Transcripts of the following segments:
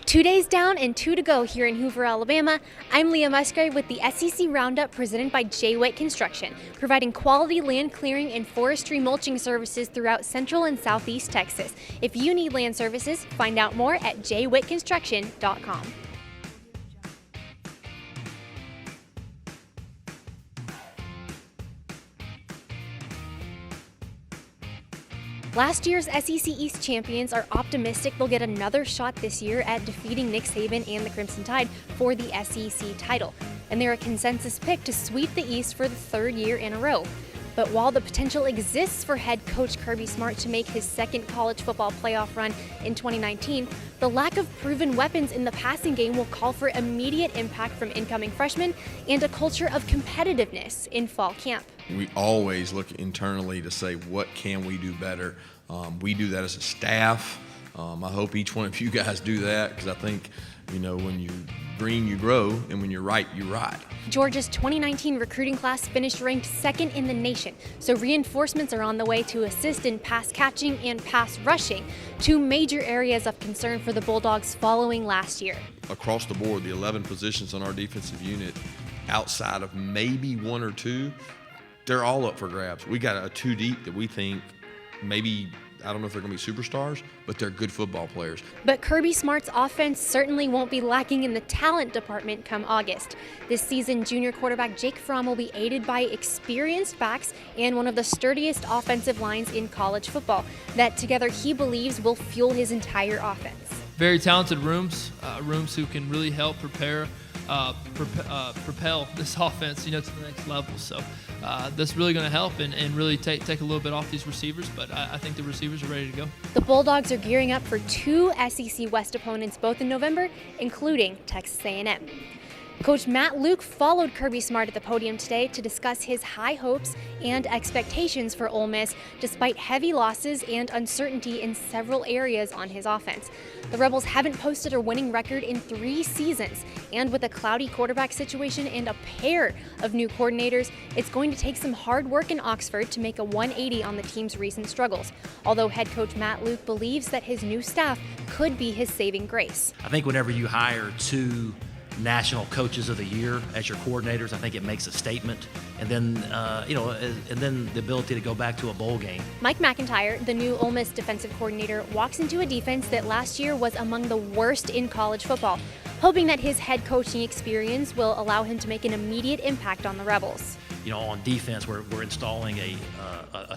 2 days down and 2 to go here in Hoover, Alabama. I'm Leah Musgrave with the SEC Roundup presented by J. Witt Construction, providing quality land clearing and forestry mulching services throughout Central and Southeast Texas. If you need land services, find out more at jwittconstruction.com. Last year's SEC East champions are optimistic they'll get another shot this year at defeating Nick Saban and the Crimson Tide for the SEC title. And they're a consensus pick to sweep the East for the third year in a row. But while the potential exists for head coach Kirby Smart to make his second college football playoff run in 2019, the lack of proven weapons in the passing game will call for immediate impact from incoming freshmen and a culture of competitiveness in fall camp. We always look internally to say, what can we do better? We do that as a staff. I hope each one of you guys do that, because I think, when you're green, you grow, and when you're right, you ride. Georgia's 2019 recruiting class finished ranked second in the nation, so reinforcements are on the way to assist in pass catching and pass rushing, two major areas of concern for the Bulldogs following last year. Across the board, the 11 positions on our defensive unit, outside of maybe one or two, they're all up for grabs. We got a two deep that we think maybe, I don't know if they're going to be superstars, but they're good football players. But Kirby Smart's offense certainly won't be lacking in the talent department come August. This season, junior quarterback Jake Fromm will be aided by experienced backs and one of the sturdiest offensive lines in college football that together he believes will fuel his entire offense. Very talented rooms who can really help propel this offense, to the next level. So that's really going to help and really take a little bit off these receivers. But I think the receivers are ready to go. The Bulldogs are gearing up for two SEC West opponents both in November, including Texas A&M. Coach Matt Luke followed Kirby Smart at the podium today to discuss his high hopes and expectations for Ole Miss despite heavy losses and uncertainty in several areas on his offense. The Rebels haven't posted a winning record in 3 seasons, and with a cloudy quarterback situation and a pair of new coordinators, it's going to take some hard work in Oxford to make a 180 on the team's recent struggles, although head coach Matt Luke believes that his new staff could be his saving grace. I think whenever you hire two National Coaches of the Year as your coordinators, I think it makes a statement, and then and then the ability to go back to a bowl game. Mike McIntyre, the new Ole Miss defensive coordinator, walks into a defense that last year was among the worst in college football, hoping that his head coaching experience will allow him to make an immediate impact on the Rebels. On defense, we're installing a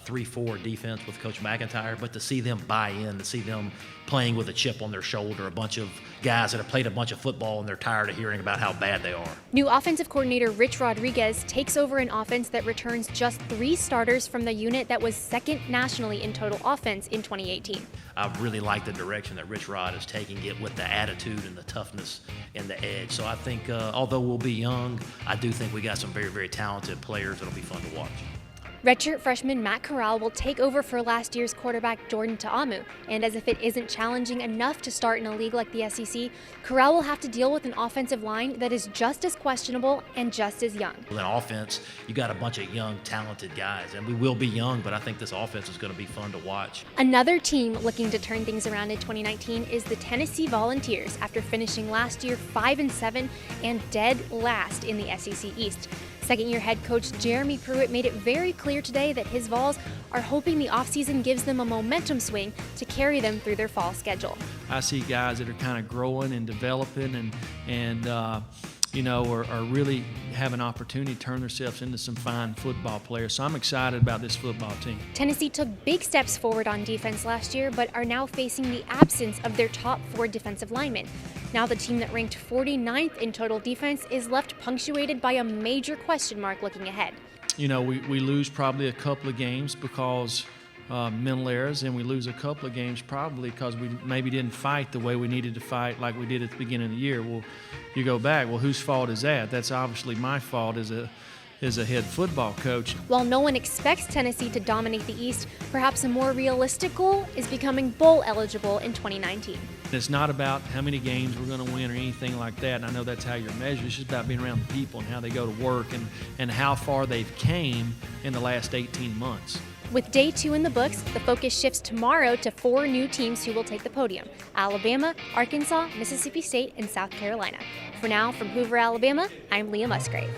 3-4 defense with Coach McIntyre, but to see them buy in, to see them playing with a chip on their shoulder, a bunch of guys that have played a bunch of football and they're tired of hearing about how bad they are. New offensive coordinator Rich Rodriguez takes over an offense that returns just 3 starters from the unit that was second nationally in total offense in 2018. I really like the direction that Rich Rod is taking it with the attitude and the toughness and the edge. So I think, although we'll be young, I do think we got some very, very talented players that'll be fun to watch. Redshirt freshman Matt Corral will take over for last year's quarterback Jordan Ta'amu, and as if it isn't challenging enough to start in a league like the SEC, Corral will have to deal with an offensive line that is just as questionable and just as young. With an offense, you got a bunch of young, talented guys, and we will be young, but I think this offense is going to be fun to watch. Another team looking to turn things around in 2019 is the Tennessee Volunteers, after finishing last year 5-7 and dead last in the SEC East. Second-year head coach Jeremy Pruitt made it very clear today that his Vols are hoping the offseason gives them a momentum swing to carry them through their fall schedule. I see guys that are kind of growing and developing and are really have an opportunity to turn themselves into some fine football players. So I'm excited about this football team. Tennessee took big steps forward on defense last year, but are now facing the absence of their top 4 defensive linemen. Now the team that ranked 49th in total defense is left punctuated by a major question mark looking ahead. We lose probably a couple of games because mental errors, and we lose a couple of games probably because we maybe didn't fight the way we needed to fight like we did at the beginning of the year. Well, you go back, whose fault is that? That's obviously my fault as a head football coach. While no one expects Tennessee to dominate the East, perhaps a more realistic goal is becoming bowl eligible in 2019. It's not about how many games we're going to win or anything like that, and I know that's how you're measured. It's just about being around the people and how they go to work and how far they've came in the last 18 months. With day 2 in the books, the focus shifts tomorrow to 4 new teams who will take the podium: Alabama, Arkansas, Mississippi State, and South Carolina. For now, from Hoover, Alabama, I'm Leah Musgrave.